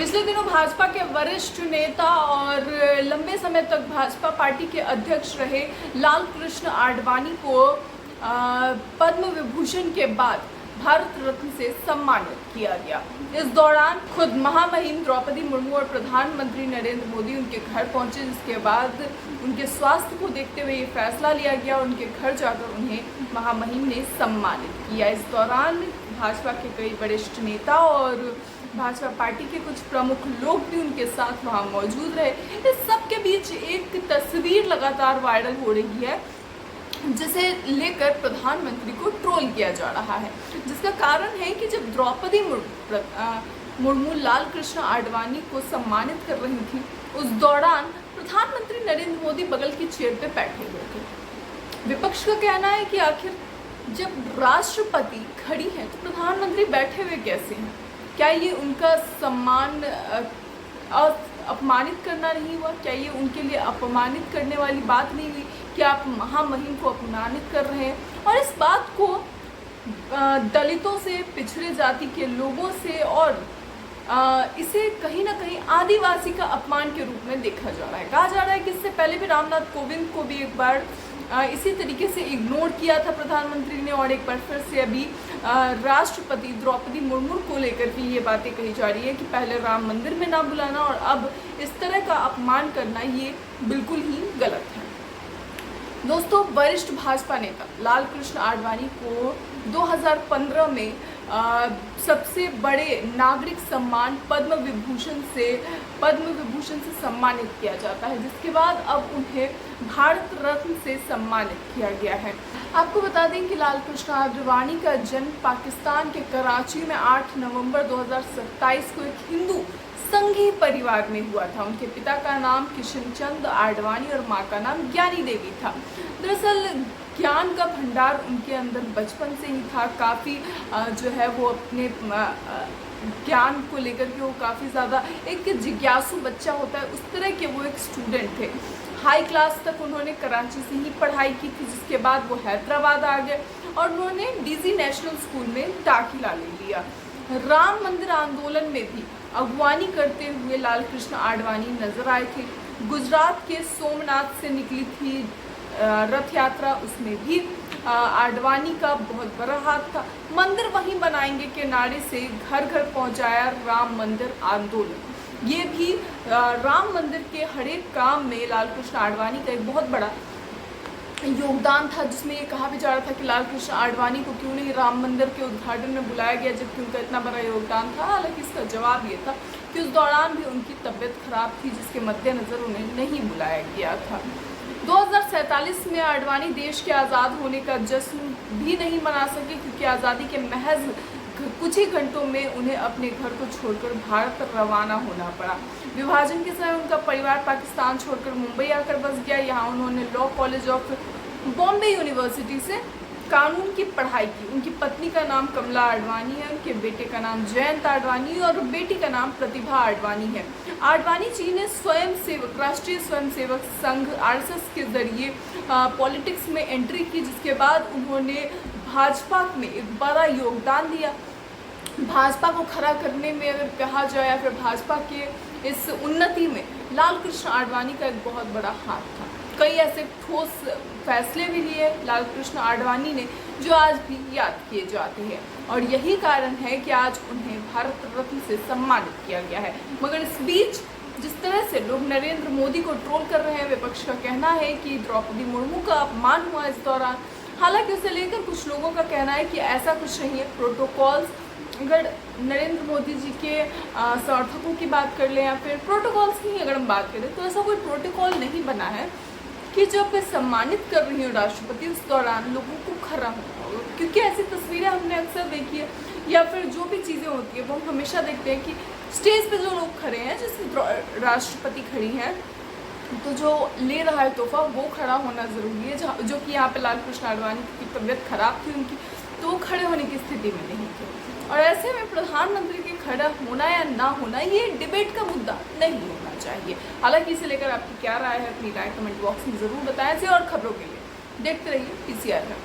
पिछले दिनों भाजपा के वरिष्ठ नेता और लंबे समय तक भाजपा पार्टी के अध्यक्ष रहे लाल कृष्ण आडवाणी को पद्म विभूषण के बाद भारत रत्न से सम्मानित किया गया। इस दौरान खुद महामहिम द्रौपदी मुर्मू और प्रधानमंत्री नरेंद्र मोदी उनके घर पहुंचे, जिसके बाद उनके स्वास्थ्य को देखते हुए ये फैसला लिया गया और उनके घर जाकर उन्हें महामहिम ने सम्मानित किया। इस दौरान भाजपा के कई वरिष्ठ नेता और भाजपा पार्टी के कुछ प्रमुख लोग भी उनके साथ वहां मौजूद रहे। इस सब के बीच एक तस्वीर लगातार वायरल हो रही है, जिसे लेकर प्रधानमंत्री को ट्रोल किया जा रहा है, जिसका कारण है कि जब द्रौपदी मुर्मू लाल कृष्ण आडवाणी को सम्मानित कर रही थी, उस दौरान प्रधानमंत्री नरेंद्र मोदी बगल की चेयर पे बैठे हुए थे। विपक्ष का कहना है कि आखिर जब राष्ट्रपति खड़ी है तो प्रधानमंत्री बैठे हुए कैसे हैं? क्या ये उनका सम्मान अपमानित करना नहीं हुआ? क्या ये उनके लिए अपमानित करने वाली बात नहीं हुई कि आप महामहिम को अपमानित कर रहे हैं? और इस बात को दलितों से, पिछड़े जाति के लोगों से और इसे कहीं ना कहीं आदिवासी का अपमान के रूप में देखा जा रहा है। कहा जा रहा है कि इससे पहले भी रामनाथ कोविंद को भी एक बार इसी तरीके से इग्नोर किया था प्रधानमंत्री ने, और एक बार फिर से अभी राष्ट्रपति द्रौपदी मुर्मू को लेकर भी ये बातें कही जा रही है कि पहले राम मंदिर में ना बुलाना और अब इस तरह का अपमान करना ये बिल्कुल ही गलत है। दोस्तों, वरिष्ठ भाजपा नेता लाल कृष्ण आडवाणी को 2015 में सबसे बड़े नागरिक सम्मान पद्म विभूषण से सम्मानित किया जाता है, जिसके बाद अब उन्हें भारत रत्न से सम्मानित किया गया है। आपको बता दें कि लाल कृष्ण आडवाणी का जन्म पाकिस्तान के कराची में 8 नवंबर 2027 को एक हिंदू संघी परिवार में हुआ था। उनके पिता का नाम किशन चंद आडवाणी और मां का नाम ज्ञानी देवी था। दरअसल ज्ञान का भंडार उनके अंदर बचपन से ही था। काफ़ी जो है वो अपने ज्ञान को लेकर के वो काफ़ी ज़्यादा एक जिज्ञासु बच्चा होता है, उस तरह के वो एक स्टूडेंट थे। हाई क्लास तक उन्होंने कराची से ही पढ़ाई की थी, जिसके बाद वो हैदराबाद आ गए और उन्होंने डीजी नेशनल स्कूल में दाखिला ले लिया। राम मंदिर आंदोलन में भी अगवानी करते हुए लाल कृष्ण आडवाणी नजर आए थे। गुजरात के सोमनाथ से निकली थी रथ यात्रा, उसमें भी आडवाणी का बहुत बड़ा हाथ था। मंदिर वहीं बनाएंगे के नारे से घर घर पहुंचाया राम मंदिर आंदोलन। ये भी राम मंदिर के हर एक काम में लाल कृष्ण आडवाणी का एक बहुत बड़ा योगदान था, जिसमें ये कहा भी जा रहा था कि लाल कृष्ण आडवाणी को क्यों नहीं राम मंदिर के उद्घाटन में बुलाया गया, जबकि उनका इतना बड़ा योगदान था। हालांकि इसका जवाब ये था कि उस दौरान भी उनकी तबीयत खराब थी, जिसके मद्देनज़र उन्हें नहीं बुलाया गया था। 2047 में आडवाणी देश के आज़ाद होने का जश्न भी नहीं मना सके, क्योंकि आज़ादी के महज कुछ ही घंटों में उन्हें अपने घर को छोड़कर भारत रवाना होना पड़ा। विभाजन के समय उनका परिवार पाकिस्तान छोड़कर मुंबई आकर बस गया। यहाँ उन्होंने law college of Bombay university से कानून की पढ़ाई की। उनकी पत्नी का नाम कमला आडवाणी है, उनके बेटे का नाम जयंत आडवाणी और बेटी का नाम प्रतिभा आडवाणी है। आडवाणी जी ने राष्ट्रीय स्वयंसेवक संघ RSS के जरिए पॉलिटिक्स में एंट्री की, जिसके बाद उन्होंने भाजपा में एक बड़ा योगदान दिया। भाजपा को खड़ा करने में अगर कहा जाए या फिर भाजपा के इस उन्नति में लाल कृष्ण आडवाणी का एक बहुत बड़ा हाथ था। कई ऐसे ठोस फैसले भी लिए लाल कृष्ण आडवाणी ने, जो आज भी याद किए जाते हैं, और यही कारण है कि आज उन्हें भारत रत्न से सम्मानित किया गया है। मगर इस बीच जिस तरह से लोग नरेंद्र मोदी को ट्रोल कर रहे हैं, विपक्ष का कहना है कि द्रौपदी मुर्मू का अपमान हुआ इस दौरान। हालांकि उसे लेकर कुछ लोगों का कहना है कि ऐसा कुछ नहीं है। प्रोटोकॉल्स, अगर नरेंद्र मोदी जी के समर्थकों की बात कर लें या फिर प्रोटोकॉल्स की अगर हम बात करें, तो ऐसा कोई प्रोटोकॉल नहीं बना है कि जब वे सम्मानित कर रही हो राष्ट्रपति, उस दौरान लोगों को खड़ा होना होगा। क्योंकि ऐसी तस्वीरें हमने अक्सर देखी है, या फिर जो भी चीज़ें होती है वो हम हमेशा देखते हैं कि स्टेज पे जो लोग खड़े हैं, जैसे राष्ट्रपति खड़ी हैं, तो जो ले रहा है तोहफा वो खड़ा होना ज़रूरी है। जो कि यहाँ पे लाल कृष्ण आडवाणी की तबीयत खराब थी उनकी, तो वो खड़े होने की स्थिति में नहीं थे। और ऐसे में प्रधानमंत्री के खड़ा होना या ना होना ये डिबेट का मुद्दा नहीं होना चाहिए। हालांकि इसे लेकर आपकी क्या राय है, अपनी राय कमेंट बॉक्स में ज़रूर बताएं। और खबरों के लिए देखते रहिए PCR है।